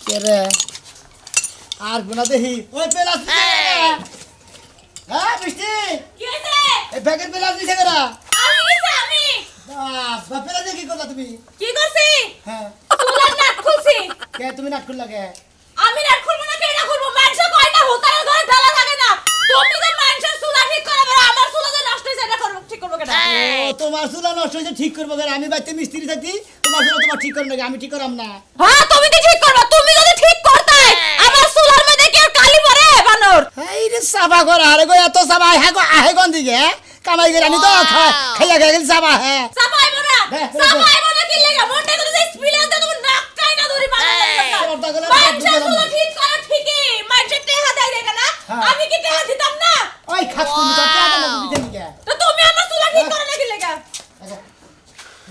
কে রে আর গুনা দেখি ওই পেলাস হ্যাঁ মিষ্টি কি হইছে এই ব্যাগের পেলাস নিছে কেরা আমি বাস বাপেরা দেখি কি করলা তুমি কি করছি হ্যাঁ চুলার নাট খুলছি কে তুমি নাট খুললা কে আমি নাট খুলবো না কেডা খুলবো মানুষ কয় না হোটেলের ঘরে ঢালা থাকে না তুমি যে মানুষের চুলা ঠিক করে বের আমার চুলা যে নষ্ট হইছে এটা করব ঠিক করব কেডা ও তোমার চুলা নষ্ট হইছে ঠিক করব কেন আমি বাইতে মিস্ত্রি থাকি তোমার চুলা তোমার ঠিক করব না আমি ঠিক করাম না হ্যাঁ তুমি কি ঠিক করবা তুমি যদি ঠিক করতে আমার চুলার মধ্যে কি আর কালি পড়ে বানর এই রে সাবা করা আরে গো এত সাবা আহে কোন দিকে কামাই করে আমি তো খাইয়া খাইয়া সাবা হ্যাঁ সাবাইবো না সাবাইবো না কি লাগা মনটা করে স্পিল আছে তুমি নাক কাইনা ধরি মানুষের চুলা ঠিক করা ঠিকই মানুষের টেহা দেয় না আমি কি টেহা দিতাম না ওই খাস তুমি তো টাকা না দিতে নিকে তো তুমি আমার চুলা ঠিক করে নাকি লাগা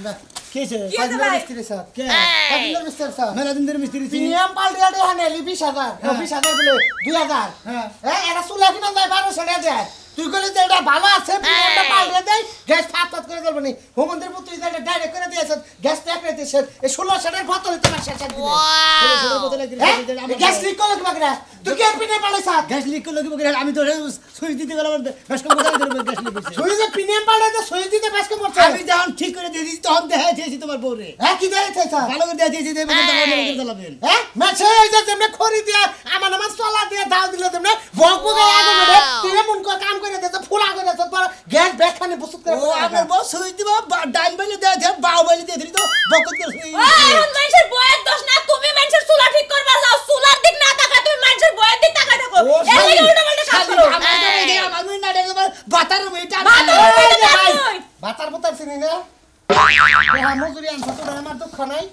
না কেছে কাজের মিস্ত্রি স্যার কে কাজের মিস্ত্রি স্যার মেলা দিনের মিস্ত্রি প্রিমিয়াম পাল্টিয়া দে হানেলি 20000 20000 বলে 2000 হ্যাঁ এটা চুলা কিনা যায় 1200 টাকা দেয় তুই কইলি যে এটা ভালো আছে প্রিমিয়ামটা পাল্টিয়া দেই গ্যাস ফাত করে দেব নি হোমন্দির পুত্র এটা ডাইরেক্ট করে দিয়েছে গ্যাস ট্যাক রেতে সে 1600 এর বোতল তোমার শেষ দিবে গ্যাস লিক করলো কি বাগরা তুই কে পিনে পালাইছ গ্যাস লিক করলো কি বলে আমি তো সুইচ দিতে গেলাম বেশ কম কথা করে গ্যাস লিক হইছে তুই যে প্রিমিয়াম পাল্টাতে সুইচ দিতে বেশ কম করছ আমি যখন ঠিক করে দিয়ে দিছি তখন দেখাইছি তোমার বউরে হ্যাঁ কি দেখাইছ ভালো করে দেখাইছি দেবে চালাবেন হ্যাঁ মাছে এই যে যেমনে খড়ি দিয়া আমার চলা দিয়া দাও দিলে যেমনে বক বকে আগুন ওঠে তুই এমন কাম করে দে ফুলা করে দে তোর গ্যাস ব্যাগখানে বুসুত করে ও আমার বউ সুইচ দিব ডাইন বাইলে দেয় বাও বাইলে দিয়ে দিলি তো বকত করে সুইচ এখন মানুষের বয়ের দোষ না তুমি মানুষের চুলা ঠিক করবা যাও চুলার দিক না তাকা তুমি মানুষের বয়ের দিক তাকাই থাকো এই উল্টা পাল্টা কাজ করো আমি না দেখো বাতার মেটা বাতার বাতার চিনি না হ্যাঁ মজুরি আনছ তো আমার দুঃখ নাই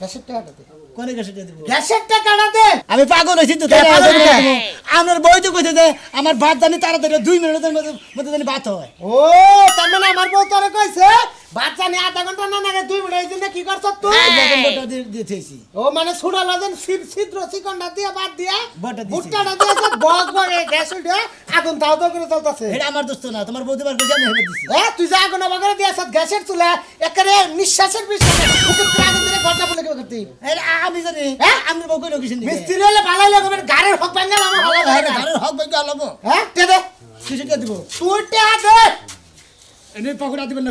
গ্যাসের টাকাটা দে কোনে গ্যাসটা দিব গ্যাসের টাকাটা দে আমি পাগল হইছি তো আমার বই তো কইতে দে আমার ভাত জানি তাড়াতাড়ি 2 মিনিটের মধ্যে জানি ভাত হয় ও তার মানে আমার বউ তোরে কইছে ভাত জানি আধা ঘন্টা না না 2 মিনিট এই জন্য কি করছ তুই বটা দিতেছি ও মানে ছুড়া লাজেন ছিদ্র চিকনটা দিয়া বাদ দিয়া বটা দিছি বুটটাটা দিয়েছে বক বকে গ্যাস উঠে আগুন দাও দাও করে চলতেছে এটা আমার দোস্ত না তোমার বউ দিবার কইছে আমি হেবে দিছি তুই যা আগুন বগরে দিয়েছ গ্যাসের চুলা একেবারে নিঃশ্বাসের বিষয় বুকের আগুন দিয়ে ঘরটা বলে কি করতি আমি জানি আমি বউ কই লোকেশন দিই মিস্ত্রি হলে ভালো লাগবে গাড়ির হক ভাঙাল আমার ভালো লাগে গাড়ির হক ভাঙা লব হ্যাঁ তে দে কিসে কে দিব তুই তে দে এনে পকড়া দিবেন না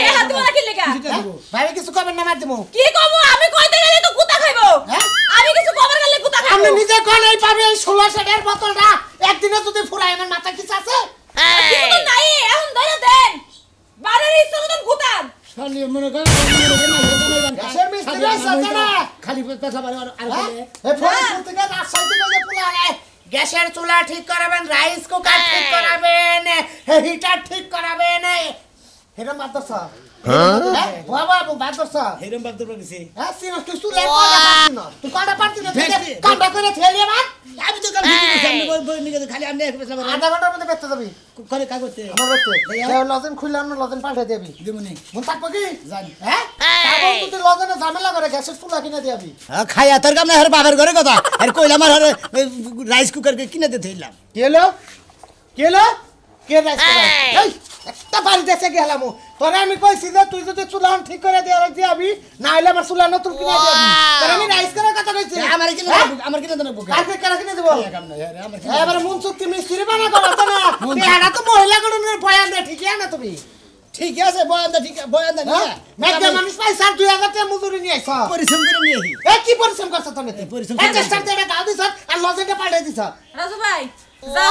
এই হাত তোমার কি লাগা ভাই কিছু কবেন না মার দিমু কি কমু আমি কইতে গেলে তো কুতা খাইবো হ্যাঁ আমি কিছু কবার গেলে কুতা খাইবো আপনি নিজে কোন এই পাবে 1600 এর বোতলটা একদিনে যদি ফুরাই আমার মাথা কিছু আছে কিছু তো নাই এখন ধরে দেন বাড়ির ইচ্ছা মতন কুতান খালি মনে কর গ্যাসের মিস্ত্রি আছে না খালি পেছলা বাড়ি আর এই ফোন থেকে রাস্তায় থেকে যে পোলা আরে গ্যাসের চুলা ঠিক করাবেন রাইস কুকার ঠিক করাবেন হিটার ঠিক করাবেন এরকম মাদ্রাসা হ্যাঁ বাবা মাদ্রাসা হেরম বাদ দেব গেছি হ্যাঁ সিনো তুই চুলা তুই কটা পারতি না কামটা করে ঠেলিয়ে মার আমি তো কাল আমি বই নিয়ে খালি আমি এক পেছলা বাড়ি আধা ঘন্টার মধ্যে বেচতে যাবি করে কাগজতে আমার বেচতে লজেন খুললে আমরা লজেন পাল্টে দিবি দিমুনি মন থাকবো কি জানি হ্যাঁ তারপর তুই লজেনে ঝামেলা করে গ্যাসের চুলা কিনে দিবি খাইয়া তোর কাম না হের বাবার ঘরে কথা আর কইলা আমার হরে রাইস কুকার কে কিনে দিতে হইলাম কি হলো কে রাইস কুকার এই একটা বাড়ি দেশে গেলাম তোরে আমি কইছি যে তুই যদি চুলা ঠিক করে দিবি না হলে আমার চুলা নতুন কিনে দিবি তোরে আমি রাইস করার কথা কইছি আমার কিনে দেন বুক কাকে কেন কিনে দেব কাম না আমার এবারে মন চুক্তি মিস্ত্রি বানা করছ না এটা তো মহিলা গণনের বয়ান দে ঠিক না তুমি ঠিক আছে বয়ান ঠিক বয়ান দা নিয়া মেঘা মানুষ পয়সা 2000 টাকা মজুরি নিয়ে আইছ পরিশ্রম করে নিয়ে আহি এ কি পরিশ্রম করছ তুমি পরিশ্রম এই চেষ্টা করে দাও দিছ আর লজেনটা পাল্টে দিছ রাজু ভাই যাও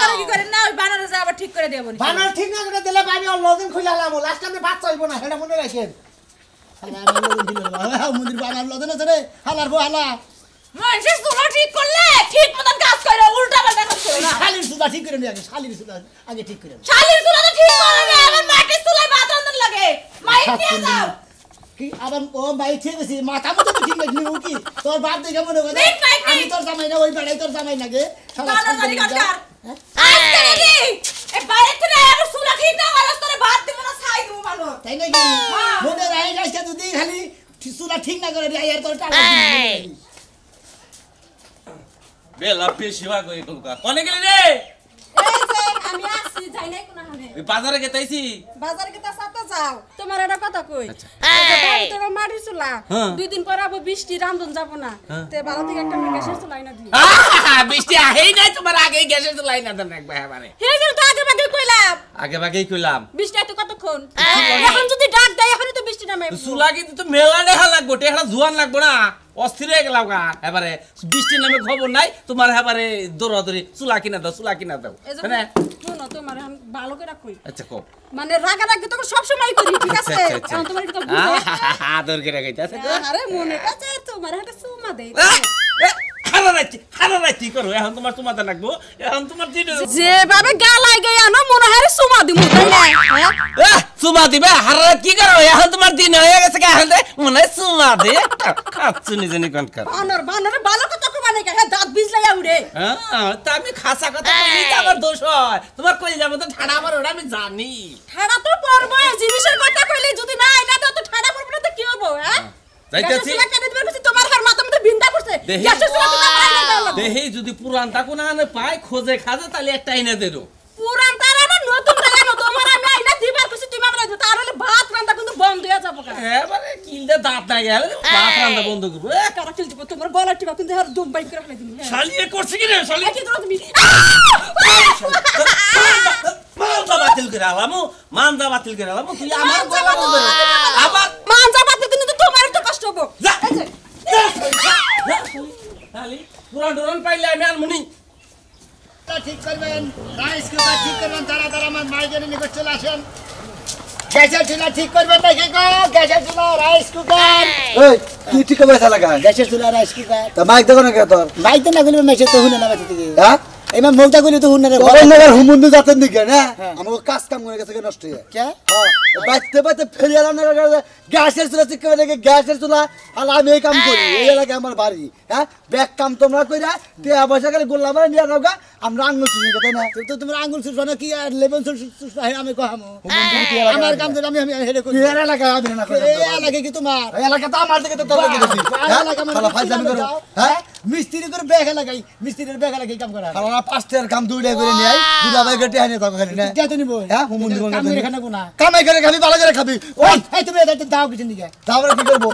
তার কি করেন না ওই বানারে যা আবার ঠিক করে দেব নি বানার ঠিক না করে দিলে আমি আর লজেন খুইলালাম লাস্ট টাইমে বাচ্চা হইব না এটা মনে রাখেন মন্দির বানার লদন আছে রে হালার গো হালা মানুষের চুলা ঠিক করলে ঠিক মতন কাজ করে উল্টা পাল্টা কাজ করে না শালির চুলা ঠিক করে নি আগে শালির চুলা আগে ঠিক করে শালির চুলা তো ঠিক করে না আমার মাটির চুলায় ভাত রান্নার লাগে মাইক নিয়ে যাও কি আবার ও মাইক ঠিক আছে মাথা মতো তো ঠিক আছে ও কি তোর বাপ দেখে মনে করে আমি তোর জামাই না ওই বেড়াই তোর জামাই নাগে বানার গাড়ি কাটকার আজকে নাকি এই বাইরে থেকে আবার চুলা ঠিক না আর তোরে ভাত দিব না ছাই দিব মানুষ তাই নাকি মনে রাই গাইছে যদি খালি চুলা ঠিক না করে আইয়ার তোর টাকা বেলা পেশিবা কই কোকা কোনে গেলি রে এই যে আমি আসছি যাই নাই কোন হানে বাজারে গেতাইছি বাজারে কে তা সাথে যাও তোমার এটা কথা কই তোর মাটি চুলা দুই দিন পর আবার বৃষ্টি রামধন যাব না তে ভালো থেকে একটা গ্যাসের চুলা আইনা দিও বৃষ্টি আহেই নাই তোমার আগে গ্যাসের চুলা আইনা দেন একবার এবারে হে যে তো আগে ভাগে কইলাম বৃষ্টি এত কতক্ষণ এখন যদি ডাক দেয় এখনই তো বৃষ্টি নামে চুলা কিন্তু তো মেলা দেখা লাগবো টেহা জোয়ান লাগবো না অস্থির হয়ে গেলাম গা এবারে বৃষ্টি নামে খবর নাই তোমার এবারে দৌড়াদৌড়ি চুলা কিনা দাও হ্যাঁ শোনো তোমার ভালো করে কই আচ্ছা কও মানে রাগারাগি তো সব সময় করি ঠিক আছে এখন তোমার কি তো বুঝে আদর করে গাইতাছে আরে মনে কাছে তোমার একটা সুমা দেই হারারাইতি করো এখন তোমার সুমাতে লাগবো এখন তোমার যেভাবে গালাই গায় আনো মনে হয় সুমা দিমু তাই না সুমা দিবে হারারাইত কি করো এখন তোমার দিন হয়ে গেছে এখন মনে হয় সুমা দে খাচ্ছুনি জানি কোন কর বানর ভালো কথা কো মানে কে দাঁত বিজলাই উড়ে তা আমি খাসা কথা কই তা আমার দোষ হয় তোমার কই যাব তো ঠাড়া আমার ওটা আমি জানি ঠাড়া তো পড়বো এই জিনিসের কথা কইলে যদি না এটা তো ঠাড়া পড়বে না তো কি হবে হ্যাঁ যাইতাছি তোমার হার মাথা মধ্যে বিন্দা করছে গ্যাসের চুলা তো আমরা আইনা দাও দেহি যদি পুরানটা কোন আনে পায় খোঁজে খাজে তাহলে একটা আইনা দেরো পুরান তার না নতুন লাগানো তোমার আমি আইনা দিবার কইছি তুমি আমরা তার হলে ভাত রান্না কিন্তু বন্ধ হয়ে যাবে কেন এবারে কিলদে দাঁত না গেল ভাত রান্না বন্ধ করব কারা কিল দিব তোমার গলা টিপা কিন্তু আর দম বাইক করে ফেলে দিমু শালিয়ে করছে কি রে শালি কি তো তুমি মানজা বাতিল করে আলামু তুই আমার গলা বন্ধ আবার মানজা বাতিল কিন্তু তোমার তো কষ্ট হবে যা শালি পুরান পাইলে আমি আর মুনি ঠিক করবেন রাইস কুকার ঠিক করবেন তাড়াতাড়ি আমার মাইকের নিকট চলে আসেন গ্যাসের চুলা ঠিক করবেন নাকি গো গ্যাসের চুলা রাইস কুকার এই কি ঠিক করে লাগা গ্যাসের চুলা রাইস কুকার তা মাইক দেখো না কে তোর মাইক তো না গলি মেসে তো হুনে না বাতি থেকে হ্যাঁ এমন মুখটা গলি তো হুনে রে তোর নগর হুমুন্দি জাতের দিকে না আমাকে কাজ কাম করে গেছে নষ্ট হয়ে কে হ্যাঁ বাইতে বাইতে ফেরি আলাম না গ্যাসের চুলা ঠিক করে লাগে গ্যাসের চুলা আর আমি এই কাম করি এই এলাকায় আমার বাড়ি হ্যাঁ ব্যাগ কাম তোমরা কইরা টিয়া পয়সা করে গোল্লা মারে নিয়ে নাও আমরা আঙ্গুল চুষি কথা না তো তোমরা আঙ্গুল চুষবা না কি আর লেবল চুষবা আমি কহামু আমার কাম তো আমি হেডে করি এই এলাকায় আমি না এই এলাকায় কি তোমার এই এলাকা তো আমার দিকে তো তোর দিকে দেখি এলাকা মানে ফাইজামি করো হ্যাঁ মিস্ত্রি করে ব্যাগ লাগাই মিস্ত্রির ব্যাগ লাগাই কাম করা আর পাঁচটার কাম দুইটা করে নিয়ে আই দুটা ভাই গেটে আনে তাকে খালি না কে তো নিব হ্যাঁ হুমুন্দি কোন কাম এখানে কোনা কামাই করে খাবি ভালো করে খাবি ওই এই তুমি এটা দাও কিছু নিকে তারপরে কি করবো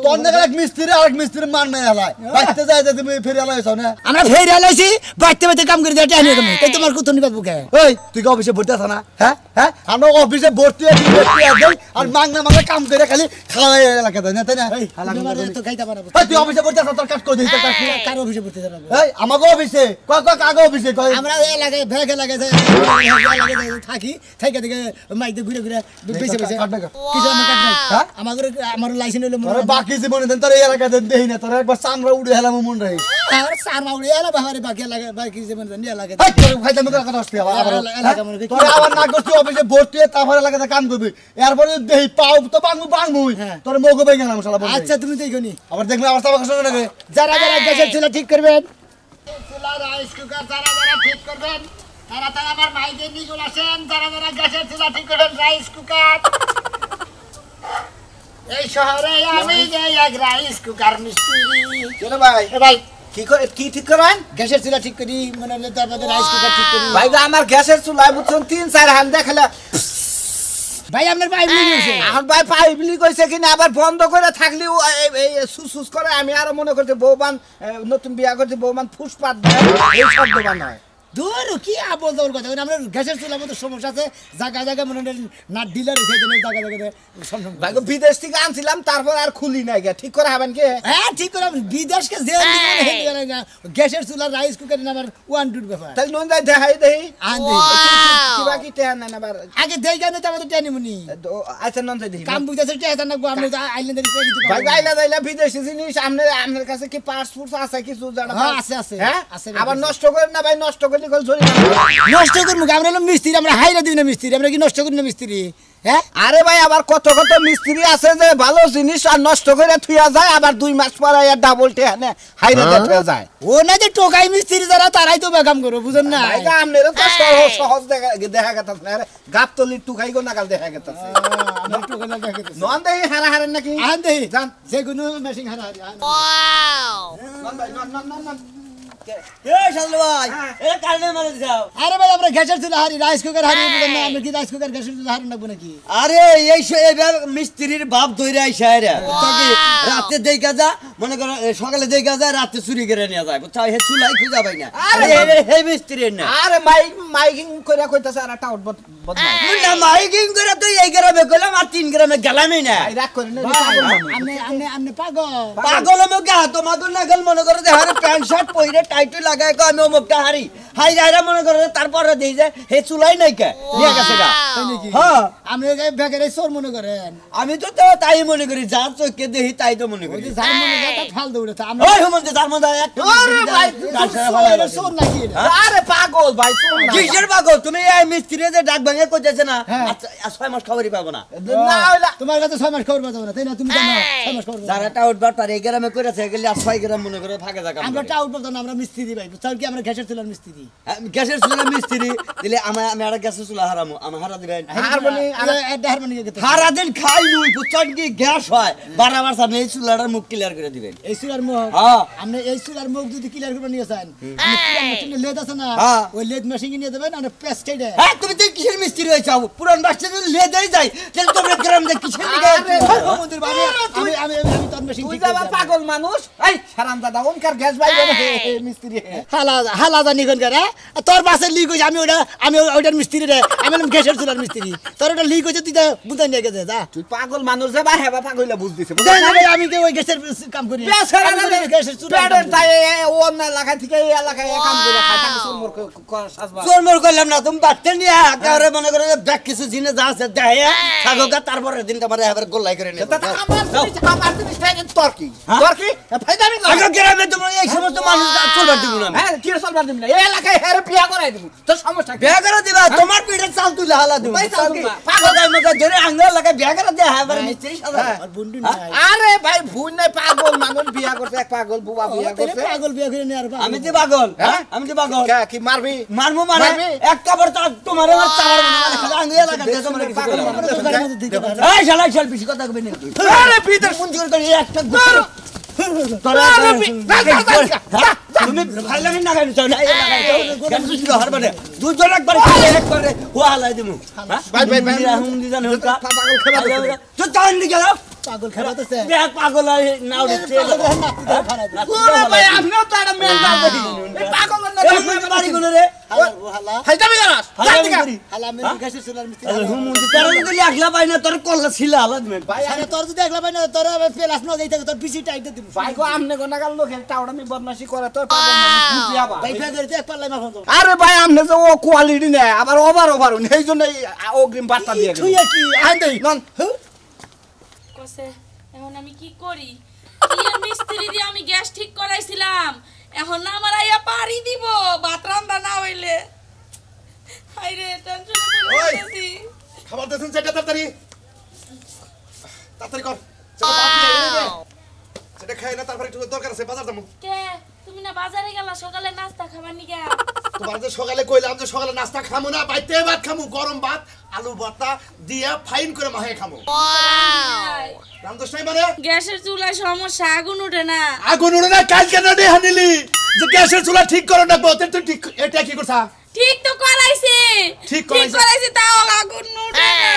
তোর দেখে এক মিস্ত্রি আর এক মিস্ত্রি মান নাই হেলায় বাইতে যায় যে তুমি ফেরে হেলাইছ না আমরা ফেরে আলাইছি বাইতে বাইতে কাম করে দেটা আনিয়ে তুমি তাই তোমার কত নিবাদ বুকে ওই তুই কি অফিসে ভর্তি আছ না হ্যাঁ হ্যাঁ আমরা অফিসে ভর্তি আছি আর মাংনা মাংনা কাম করে খালি খাওয়াই এলাকা দেয় না তাই না তোমার তো খাইতে পারবো তুই অফিসে ভর্তি আছ তোর কাজ করে দিই কার অফিসে পড়তে যাবো এই আমাকে অফিসে কয় কয় কাগো অফিসে কয় আমরা এলাকায় ব্যাগ লাগে থাকি থেকে থেকে মাইতে ঘুরে ঘুরে বেঁচে বেঁচে কিছু আমার কাট নাই হ্যাঁ আমার লাইসেন্স হলো তোর বাকি জীবনে দেন তোর এই এলাকাতে দেই না তোর একবার চামড়া উড়ে হেলাম মন রাই আর সার মাউড়ি এলা বাহারে বাকি লাগে বাকি জীবন নিয়ে লাগে এই তোর ভাইটা মুখে কথা আসছে আবার এলাকা মনে তোর আবার না করছিস অফিসে ভর্তি হয়ে তারপর এলাকাতে কাম করবি এরপরে দেই পাও তো বাংমুই তোর মগো বেগে গেলাম শালা বল আচ্ছা তুমি দেখনি আবার দেখবি আবার সাবা কষ্ট লাগে যারা যারা গ্যাসের চুলা ঠিক করবেন চুলা রাইস কুকার যারা যারা ঠিক করবেন তারা তারা আমার মাইকে নিয়ে চলে আসেন যারা যারা গ্যাসের চুলা ঠিক করবেন রাইস কুকার এই শহরে আমি যে এক রাইস কুকার মিস্ত্রি কেন ভাই ভাই কি ঠিক করেন গ্যাসের চুলা ঠিক করি মানে তারপরে রাইস কুকার ঠিক করি ভাই আমার গ্যাসের চুলায় বুঝছেন 3-4 হান দেখালে ভাই আপনার পাইপ লিক হয়েছে এখন ভাই পাইপ লিক হয়েছে কিনা আবার বন্ধ করে থাকলে সুস করে আমি আরো মনে করছি বৌমান নতুন বিয়া করছি বৌমান ফুসপাত এই শব্দ বানায় দূর কি বলতে ওর কথা আমরা গ্যাসের চুলার মতো সমস্যা আছে জায়গা জায়গা মনে না ডিলার হয়েছে জায়গা জায়গাতে ভাই বিদেশ থেকে আনছিলাম তারপর আর খুলি নাই গে ঠিক করে হবেন কি হ্যাঁ ঠিক করে বিদেশকে যে গ্যাসের চুলা রাইস কুকার আমার 1-2 ব্যাপার তাহলে নুন যাই দেখাই দেই আনতে বাকি টেন না আবার আগে দেই কেন তো আমাদের টেনি মুনি আচ্ছা নুন যাই দেই কাম বুঝাছে টেতা না আমরা আইল্যান্ডের ভাই গাইলা যাইলা বিদেশি জিনিস আপনার কাছে কি পাসপোর্ট আছে কিছু জানা হ্যাঁ আছে আছে হ্যাঁ আছে আবার নষ্ট করেন না ভাই নষ্ট করলে কল চলি নষ্ট করবো আমরা হলো মিস্ত্রি আমরা হাইরা দিই না মিস্ত্রি আমরা কি নষ্ট করি না মিস্ত্রি হ্যাঁ আরে ভাই আবার কত কত মিস্ত্রি আছে যে ভালো জিনিস আর নষ্ট করে থুয়া যায় আবার 2 মাস পরে আর ডাবল টেনে হাইরা দেয়া যায় ও না যে টোকাই মিস্ত্রি যারা তারাই তো কাম করো বুঝেন না ভাই আমনের তো সহজ দেখা গেছে না গাবতলি টুকাই গো নাগাল দেখা গেছে আমরা টোকা না দেখে নন দেই হারা হারেন নাকি আন দেই জান যে কোনো মেশিন হারা ওয়াও নন ভাই নন নন নন শান্ত ভাই এটা কারণে মারা যাও আরে ভাই আমরা গ্যাসের চুলা হারি রাইস কুকার হারি বুঝলেন না আমরা কি রাইস কুকার গ্যাসের চুলা হারি নাকবো নাকি আরে এই মিস্ত্রির বাপ ধরে আইসা রে রাতে দেখা যা মনে করো সকালে দেখা যায় রাতে চুরি করে নিয়ে যায় বুঝছো হে চুলাই খুঁজা পাই না আরে হে মিস্ত্রি না আরে মাইকিং করে কইতাছে আর একটা উঠবত বদমাই না মাইকিং করে তো এই গ্রামে গেলাম আর 3 গ্রামে গেলামই না রাগ করে না আপনি পাগল পাগল আমাকে তোমাকে নাগল মনে করে যে হারে প্যান্ট শার্ট পরে টাইট লাগায় কো আমি অমুকটা হারি হাই যাইরা মনে করে তারপরে দেই যে হে চুলাই নাই কে নিয়ে গেছে গা হ্যাঁ আমি বেকারে চোর মনে করেন আমি তো তাই মনে করি যা চোখে দেখি তাই তো মনে করি যার মনে যায় তা ফাল দৌড়ে তা আমরা ওই হুমন্ত যার মধ্যে একটা চোর নাকি আরে পাগল ভাই চোর না কিসের পাগল তুমি এই মিস্ত্রি যে ডাক ভাঙে কইতেছে না আচ্ছা 6 মাস খবরই পাবো না না হইলা তোমার কাছে 6 মাস খবর পাবো না তাই না তুমি জানো 6 মাস খবর যারা টাউট বার তার এই গ্রামে কইরাছে গেলে 6 গ্রাম মনে করে ফাঁকে জায়গা আমরা টাউট পাবো না আমরা মিস্ত্রি ভাই বুঝছো কি আমরা গ্যাসের চুলার মিস্ত্রি গ্যাসের চুলা মিস্ত্রি দিলে আমি একটা গ্যাসের চুলা হারামো আমার হারা দিবেন সারা দিন খাই নুই বুঝছেন কি গ্যাস হয় বারবার সামনে এই চুলাটার মুখ ক্লিয়ার করে দিবেন এই চুলার মুখ হ্যাঁ আপনি এই চুলার মুখ যদি ক্লিয়ার করে নিয়ে যান আপনি লেদ আছে না ওই লেদ মেশিন নিয়ে দেবেন আর পেস্ট কেটে হ্যাঁ তুমি তো কিসের মিস্ত্রি হয়েছে পুরান বাসটা যদি লেদেই যায় তাহলে তোমরা গ্রাম যে কিসের মন্দির বাড়ি আমি তোর মেশিন তুই ঠিক যাবা পাগল মানুষ এই সারাম দাদা ওনকার গ্যাস ভাই মিস্ত্রি হালা জানি কোন করে তোর বাসে লিক হইছে আমি ওইটার মিস্ত্রি রে আমি গ্যাসের চুলার মিস্ত্রি তোর ওটা লিক হইছে তুই বুঝাই নিয়ে গেছে যা তুই পাগল মানুষ যাবা হেবা পাগললা বুঝ দিছে আমি যে ওই গ্যাসের কাম করি গ্যাসের চুলা তাই ওন এলাকা থেকে এই এলাকায় কাম করে খায় তাকে চুরমুর সাজবা চোরমোর করলাম না তুমি বাড়তে নিয়ে একেবারে মনে করো ব্যাগ কিছু জিনিস যা আছে দেয় থাকুক তারপরের দিন তোমার এবার গোল্লাই করে নিয়ে আমার জিনিস তর্কি তর্কি ফায়দামি না আগে গ্রামে তোমার এই সমস্ত মানুষ চলবার দিব না হ্যাঁ কি চলবার দিবি না এই এলাকায় হের বিয়া করাই দিব তোর সমস্যা কি বিয়া করে দিবা তোমার পিঠে চাল তুলে হালা দিব পাগল মতো ধরে আঙ্গুল লাগায় বিয়া করে দেয়া এবার মিস্ত্রি সাদা আর বুন্ডি নাই আরে ভাই ভুল নাই পাগল মানুষ বিয়া করছে এক পাগল বুবা বিয়া করছে পাগল বিয়া করে নিয়ে আর আমি যে পাগল আমি যে পাগল কি মারবি মারমু মানে এক কাপড় তোমার আমার চাবার মানে খালি আঙ্গুল লাগাতে তোমার কিছু করে এই শালা শাল বেশি কথা কইবে না আরে ভিতর মন জোর করে একটা তুমি ফাইলামি না গাইছো না এই লাগাইছো গান কিছু হার মানে দুজন একবার এক করে হুয়া হালাই দিমু ভাই ভাই ভাই হুম দিজান হলকা পাগল খেলা তো টাইম দি গেল পাগল খেলাতেছে দেখ পাগল না উঠছে ওরে ভাই আপনিও তো একটা মেল দাও দেখি পাগল না এই বাড়ি গুলো রে হালা ফাইদামি করাস হালা আমি গ্যাসের চুলার মিস্ত্রি হুম তোর যদি একলা পাই না তোর কল্লা ছিল আলা দিবে ভাই আরে তোর যদি একলা পাই না তোর পেলাস না যাইতে তোর পিছি টাইট দিব ভাই গো আমনে গো নাগাল লোক টাউডামি বদমাশি করে তোর পাগল মানুষ বুঝিয়া বা ভাই ফেগারিতে এক পাল্লাই মাফন তো আরে ভাই আমনে যে ও কোয়ালিটি নেই আবার ওভার এই জন্য অগ্রিম বার্তা দিয়ে গেল তুই কি আই দেই নন কসে এখন আমি কি করি এই মিস্ত্রি দিয়ে আমি গ্যাস ঠিক করাইছিলাম এখন না আমার আইয়া পারি দিব ভাত রান্না না হইলে হাইরে টেনশনে পড়ে গেছি খাবার দেন যেটা তাড়াতাড়ি কর সেটা বাদ দিয়ে সেটা খাই না তারপরে একটু দরকার আছে বাজার যাবো কে তুমি না বাজারে গেলা সকালে নাস্তা খাবার নি গা তোমার যে সকালে কইলাম যে সকালে নাস্তা খামু না বাইতে ভাত খামু গরম ভাত আলু ভর্তা দিয়ে ফাইন করে মাহে খামু রামদোষ নাই মানে গ্যাসের চুলায় সমস্যা আগুন ওঠে না আগুন উড়ে না কাল কেন রে হানিলি যে গ্যাসের চুলা ঠিক করো না বলতে তুই ঠিক এটা কি করছা ঠিক তো করাইছি ঠিক করাইছি। করাইছি তাও আগুন ওঠে না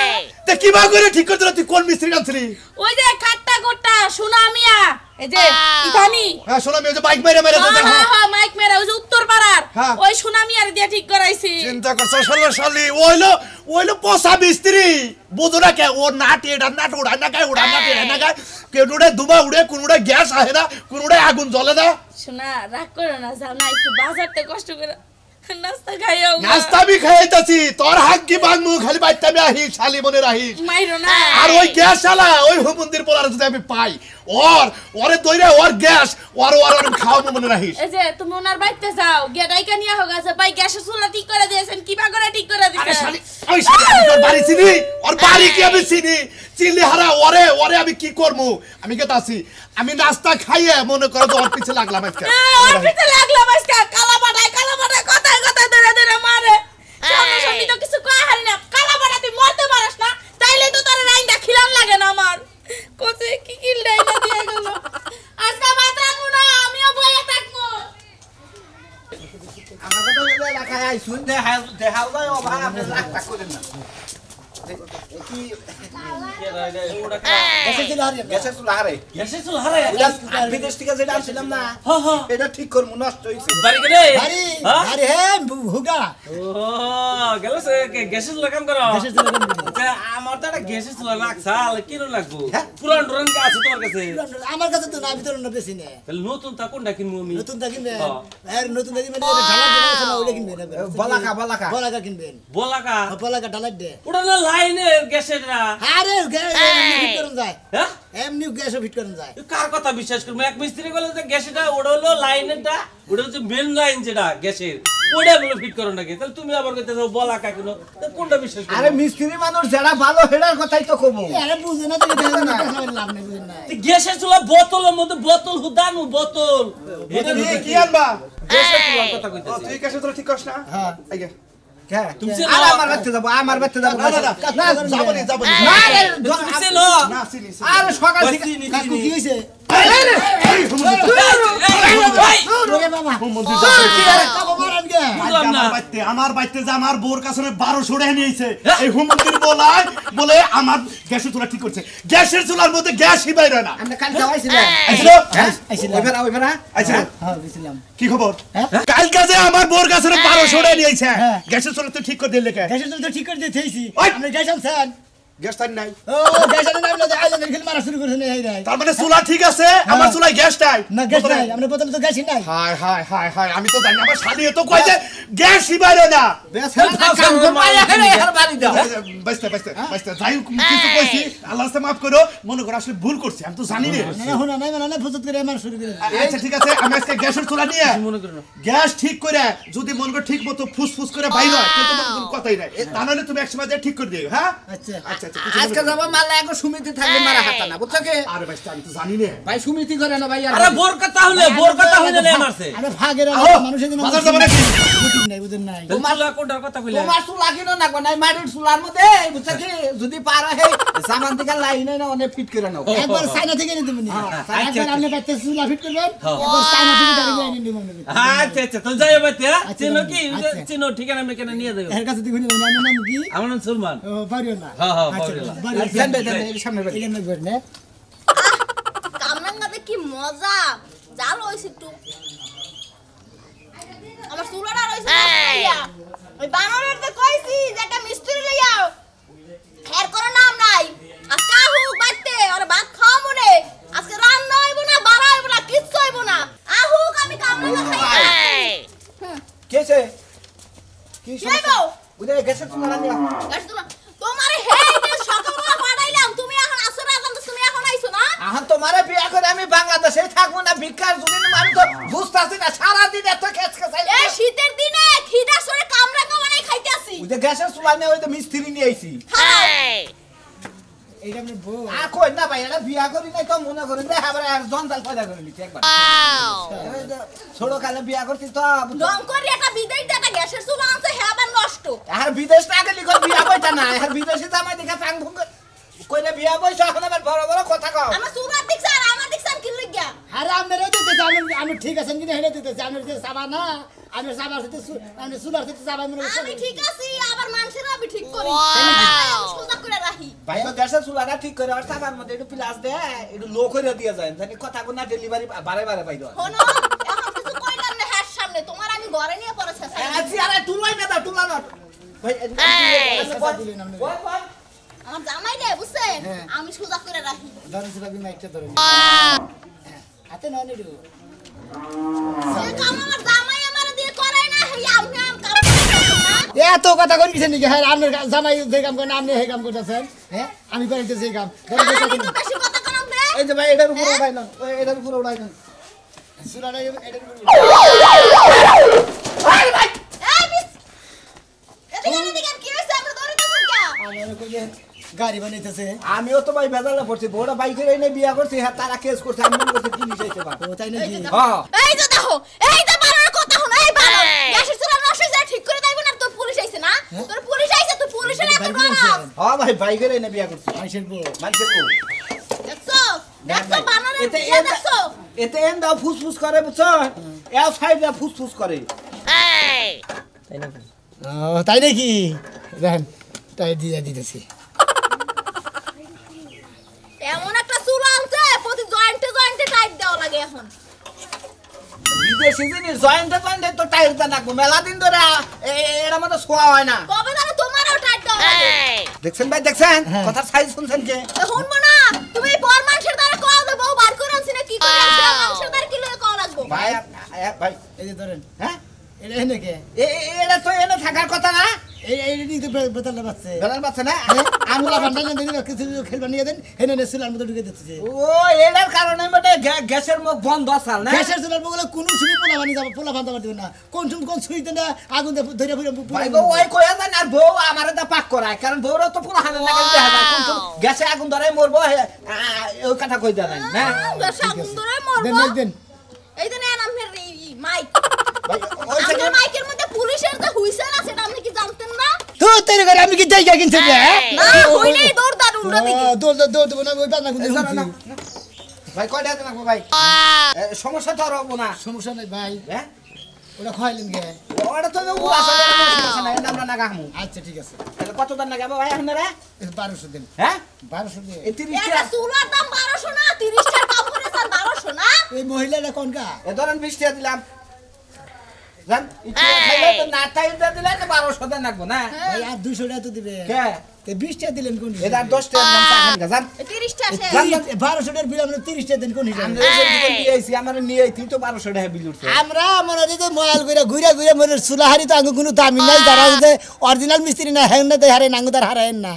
তে কি বা করে ঠিক করতে তুই কোন মিস্ত্রি আনছিলি ওই যে কাটটা কোটটা সুনামিয়া এই যে ইথানি হ্যাঁ শোনা আমি ওই যে বাইক মেরে মেরে তো হ্যাঁ মাইক মেরা ওই যে উত্তর পাড়ার হ্যাঁ। ওই সুনামিয়ার দিয়ে ঠিক করাইছি চিন্তা করছ ষোলো সালি ওইলো পোষা মিস্ত্রি বুঝো না কে ও নাটি এটা নাট উড়ায় না গায়ে উড়ায় না না গায়ে কেউ উড়ে দুবা উড়ে কোন উড়ে গ্যাস আহে না কোন উড়ে আগুন জ্বলে না শোনা রাগ করো না যাও না একটু বাজারতে কষ্ট করে নাস্তা খাইও নাস্তা বি খাইতাছি তোর হাত কি বাংমু খালি বাইতে আমি আহি শালি মনে রাহিস মাইরো না আর ওই গ্যাস শালা ওই মন্দির পোলার যদি আমি পাই ওরে দইরা ওর গ্যাস ওর খাওয়াবো মনে রাহিস এই যে তুমি ওনার বাড়িতে যাও গিয়ে ডাইকা নিয়ে হোক আছে ভাই গ্যাসের চুলা ঠিক করে দিয়েছেন কিবা করে ঠিক করে আরে দিয়েছেন শালি ওই শালি আমি তোর বাড়ি চিনি ওর বাড়ি কি আমি চিনি চিনলি হারা ওরে আমি কি করবো আমি কে তাছি আমি নাস্তা খাইয়ে মনে করো তো ওর পিছে লাগলাম আজকে ওর পিছে লাগলাম আজকে কালা বাটায় কথায় কথায় ধরে ধরে মারে সামনে সামনে তো কিছু কয় হারি না কালা বাটা তুই মরতে পারিস না তাইলে তো তোর রাইন্দা খিলান লাগে না আমার কোসে কি কি রাইন্দা দিয়ে গেল আজকে ভাত রাখবো না আমিও বইয়া থাকবো আইছুন দেখাও যায় অভাব আপনি রাগটা করেন না কি গ্যাসের চুলা হারে গ্যাসের চুলা হারে বিদেশ থেকে যেটা আনছিলাম না হ্যাঁ হ্যাঁ এটা ঠিক করবো নষ্ট হয়েছে বাড়ি গেলে আরে হ্যাঁ? আরে হে হুগা ও গেল সে গ্যাসের চুলা কাম করো গ্যাসের চুলা কাম করো। তা আমার তো একটা গ্যাসের চুলা নাকছাল কি লাগবো হ্যাঁ? পুরান টুরান কি আছে তোমার কাছে আমার কাছে তো না ভিতরে না বেশি নেই তাহলে নতুন তা কোনটা কিনবো আমি নতুন টা কিনবেন হ্যাঁ। আর নতুন টা কিনবেন ঢালা আছে না ওইটা কিনবেন বলাকা বলাকা কিনবেন বলাকা বলাকা ঢালা দে ওটা না লাইনের গ্যাসের না আরে গ্যাস ফিট করুন যায় হ্যাঁ এমনি গ্যাস ফিট করুন যায় কার কথা বিশ্বাস করবো এক মিস্ত্রি বলে যে গ্যাসটা ওটা হলো লাইনেরটা ওটা হচ্ছে মেন লাইন যেটা গ্যাসের ওটা বলে ফিট করো নাকি তাহলে তুমি আবার কইতে যাও বলাকা কেন তা কোনটা বিশ্বাস করবো আরে মিস্ত্রি মানুষ যারা ভালো হেডার কথাই তো কব আরে বুঝে না তো লাভ নেই বুঝেন না গ্যাসের চুলা বোতলের মধ্যে বোতল হুদানু বোতল এটা কি আনবা গ্যাসের চুলার কথা ও, কইতেছি তুই কাছে তোরা ঠিক করছ না হ্যাঁ আইগে হ্যাঁ তুমি আর আমার বাড়িতে যাবো না যাবো নি না রে, তুমি চেনো না চিনি আর সকাল থেকে চিনি কাকু কি হইছে ওরে বাবা মন্দির যাবে কাকু মারান গে বুঝলাম না। আমার বাইতে যে আমার বোর কাছে 1200 টাকা নিয়েছে এই হুম মন্দির বলে আমার গ্যাসের চুলা ঠিক করছে গ্যাসের চুলার মধ্যে গ্যাসই বাইরে না আমরা কাল যাওয়াইছিলাম আইছিল আইছিলাম ওইবার আইছিল হ্যাঁ বুঝলাম কি খবর হ্যাঁ? কালকে যে আমার বোর কাছে 1200 টাকা নিয়েছে হ্যাঁ। গ্যাসের চুলা তো ঠিক করে দিলে কে গ্যাসের তো ঠিক করে দিয়েছি ওই! আপনি গ্যাস আনছেন গ্যাস তাই নাই ও গ্যাসের নাম না আইলেন খেল মারা শুরু করেছেন এই নাই তার মানে চুলা ঠিক আছে আমার চুলায় গ্যাস নাই না গ্যাস নাই আমরা প্রথমে তো গ্যাসই নাই হায় হায় হায় হায় আমি তো জানি আমার শালি তো কয় যে গ্যাসই বাইরে না বাইস্তে বাইস্তে বাইস্তে যাই হোক, কিছু কইছি আল্লাহ রাস্তায় মাফ করো মনে করো আসলে ভুল করছি আমি তো জানি না না হোনা নাই মানে না ফুজত করে আমার শুরু করে আচ্ছা ঠিক আছে আমি আজকে গ্যাসের চুলা নিয়ে মনে করো না। গ্যাস ঠিক করে যদি মনে করো ঠিক মতো ফুসফুস করে বাইরে হয় কিন্তু তোমার কোনো কথাই নাই তা নাহলে তুমি একসময় দিয়ে ঠিক করে দিও হ্যাঁ আচ্ছা আচ্ছা আচ্ছা কিছু আজকে মনে করো যাবো মাল্লা এক সমিতি থাকবে মারা হাতা না বুঝছো কি না। আরে বাইস্তে আমি তো জানি না ভাই সমিতি করে না ভাই আর আরে বোর কথা হলে মারছে আমরা ভাগের আহো, মানুষের দিন বাজার যাবো নাকি? বুঝিন নাই বুঝেন নাই চুলা কোনটার কথা কইলা তোমার চুলা কিনো না নাই মাটির চুলার মধ্যে বুঝছো কি যদি পারা হে সামান থেকে লাইনে না অনেক ফিট করে নাও একবার চায়না থেকে নিয়ে দেবেন আচ্ছা, একবার আপনি বাইতে চুলা ফিট করবেন হ্যাঁ। একবার চায়না থেকে ডাইরেক্ট লাইনে নিয়ে নেবেন আচ্ছা আচ্ছা তো যাই বাইতে আচ্ছা, চিনো কি আচ্ছা। চিনো ঠিকানা আমি কেন নিয়ে দেব এর কাছে দেখুন আমার নাম কি আমার নাম সুলমান ও পারিও না হ্যাঁ, হ্যাঁ, আচ্ছা পারিও না। পারিও দেন দেন দেন, এই সামনে বাড়ি। এখানে করনে কামরাঙ্গাতে কি মজা জাল হইছে একটু আমার চুলাটা রইছে ওই বানরেরতে কইছি যে একটা মিস্ত্রি লইয়াও হের কোনো নাম নাই আর কাহু বাইতে আর ভাত খাওয়া মনে আজকে রান্না হইব না বাড়া হইব না কিচ্ছু হইব না আহুক আমি কামরাঙ্গা খাই কেছে কি কি হইব বুঝে গেছে চুলা নিয়া গাছ তোমার তোমার হেই দিন সকালবেলা পাঠাইলাম তুমি এখন আসো না তুমি এখন আইছো না এখন তোমারে বিয়া করে আমি বাংলাদেশে থাকবো না ভিক্ষার জন্য আমি তো বুঝতাছি না সারাদিন এত খেস খেসাই এই শীতের দিনে খিদা সরে কামরাঙ্গা বানাই খাইতেছি বুঝে গ্যাসের চুলা নিয়ে ওই তো মিস্ত্রি নিয়ে আইছি এইটা আপনি বউ আর কই না ভাই এটা বিয়া করি নাই তো মনে করেন যে আবার আর জঞ্জাল পয়দা করে নিচ্ছি একবার ছোট কালে বিয়া করছি তো রং করে একটা বিদেশ দিয়ে একটা গ্যাসের চুলা আনছে হ্যাঁ আবার নষ্ট আর বিদেশ না গেলি কই বিয়া বইতা না আর বিদেশে জামাই দেখা টাং ভুং কইলে বিয়া বইছ এখন আবার বড় বড় কথা কও আমার চুলা দেখছ আর আমার দেখছাম কি লাগিয়া আরে আপনারা দিতেছে আমি ঠিক আছেন কিনা হেলে দিতেছে আমি যে সাবা না আমি সাবার সাথে আমি সুলার সাথে সাবা মনে আমি ঠিক আছি আবার মানুষের আমি ঠিক করি সোজা করে রাখি ভাই তো গ্যাসের চুলাটা ঠিক করে আর সাবার মধ্যে একটু প্লাস দে একটু লো করে দিয়ে যায় জানি কথা কোনা ডেলিভারি বারে বারে পাই দাও হনো এখন কিছু কইলাম না হ্যাঁ সামনে তোমার আমি ঘরে নিয়ে পড়েছে আছি আরে তুলাই না দাও তুলা না ভাই আমার জামাই রে বুঝছেন আমি সোজা করে রাখি ধরেন সেটা বিমা একটা ধরেন হাতে না নিডু সে কাম আমার জামাই আমার দিয়ে করে না হেই আমি কাম এত কথা কই কিছেন নাকি হ্যাঁ আপনার জামাই যে কাম করেন আপনি এই কাম করতেছেন হ্যাঁ আমি করিতেছি এই কাম আমি তো বেশি কথা কম রে এই যে ভাই এটার উপর উড়াই না এটার উপর উড়াই না সুলাটা এটা আরে ভাই এই বিস এদিকে কি হইছে আমরা দৌড়িতেছেন কে আমার কই গাড়ি বানাইতেছে আমিও তো ভাই বেজালে পড়ছি বড় বাইকের এনে বিয়া করছি হ্যাঁ তারা কেস করছে আমি মনে করছি পুলিশ আইছে বা ও তাই নাকি হ্যাঁ এই যে দেখো এই যে বানার কথা হলো এই বানো গ্যাসের চুলা নষ্ট হয়ে যায় ঠিক করে দেব না তোর পুলিশ আইছে না তোর পুলিশ আইছে তুই পুলিশের এত ডরাস হ্যাঁ ভাই বাইকের এনে বিয়া করছি আইছেন বউ মানুষের বউ দেখছো দেখছো বানার এতে দেখছো এতে এন দাও ফুসফুস করে বুঝছো এও সাইড দা ফুসফুস করে তাই নাকি ও তাই নাকি দেন তাই দিয়ে দিতেছি এমন একটা চুল আনছে প্রতি জয়েন্টে জয়েন্টে টাইট দেওয়া লাগে এখন বিদেশি জিনিস জয়েন্টে জয়েন্টে তো টাইট দেন না মেলা দিন ধরে এর মতো শোয়া হয় না কবে ধরে তোমারও টাইট দেওয়া লাগে দেখছেন ভাই দেখছেন কথা সাইজ শুনছেন কে শুনবো না তুমি বর মানুষের দ্বারা কল দেবো বউ বার করে আনছি না কি করে আনছি মানুষের দ্বারা কি লয়ে কল রাখবো ভাই ভাই এই যে ধরেন হ্যাঁ এটা এনে কে এটা তো এনে থাকার কথা না এই নিতে বেতাল বাচ্চা বেলার বাচ্চা না আমলা বান্ডা না দিন কিছু খেলবা নিয়ে দেন হেনে নে চুলার মধ্যে ঢুকে দিতেছে ও এটার কারণে মানে গ্যাসের মুখ বন্ধ আছে না গ্যাসের চুলার মধ্যে কোন সুবি পোলা বানি যাব পোলা বান্ধা পারবে না কোন সুইতে না আগুন ধরে ধরে ভাই গো ওই কইয়া দেন আর বউ আমারে দা পাক করায় কারণ বউরা তো পুরো হাতে লাগাই দেখা যায় কিন্তু গ্যাসে আগুন ধরে মরবো ওই কথা কই দেন না আগুন ধরে দেন মরবো দেন এই যে নাম ফের মাইক ভাই ওই থেকে আমাদের মাইকের মধ্যে পুলিশের যে হুইসেল আছে এটা আপনি কি জানতেন না তো তেরে করে আমি কি জায়গা কিনতে রে না হইলেই দৌড় দাঁড় উল্টো দিকে দৌড় দেবো না ওই বাজনা গুলো ভাই কয়টা দেন ভাই সমস্যা তো আর হবো না সমস্যা নাই ভাই হ্যাঁ ওটা খাইলেন গে ওটা তো ও আসলে সমস্যা নাই আমরা না গামু আচ্ছা ঠিক আছে তাহলে কত দাম লাগাবো ভাই আপনারা 1200 দিন হ্যাঁ 1200 দিন এই 30 একটা চুলার দাম 1200 না 30 টাকা কাপড়ের দাম 1200 না এই মহিলাটা কোনকা এ ধরেন 20 টাকা দিলাম জান ইচ্ছা খাইলে তো না তাই দিলে তো 1200 দেন লাগবো না ভাই আর 200 টাকা তো দিবে কে তে 20 টাকা দিলেন কোন এটা 10 টাকা দাম পাবেন গা জান 30 টাকা শেষ। 1200 টাকার বিল আমরা 30 টাকা দেন কোন হিসাবে আমরা এই যে নিয়ে আইছি আমরা নিয়ে আইছি তো 1200 টাকা বিল উঠছে আমরা মনে যে মোবাইল ঘুরে ঘুরে মনে সুলাহারি তো আঙ্গু কোনো দামি নাই যারা যে অরিজিনাল মিস্ত্রি না হেন না হারে নাঙ্গুদার হারায়েন না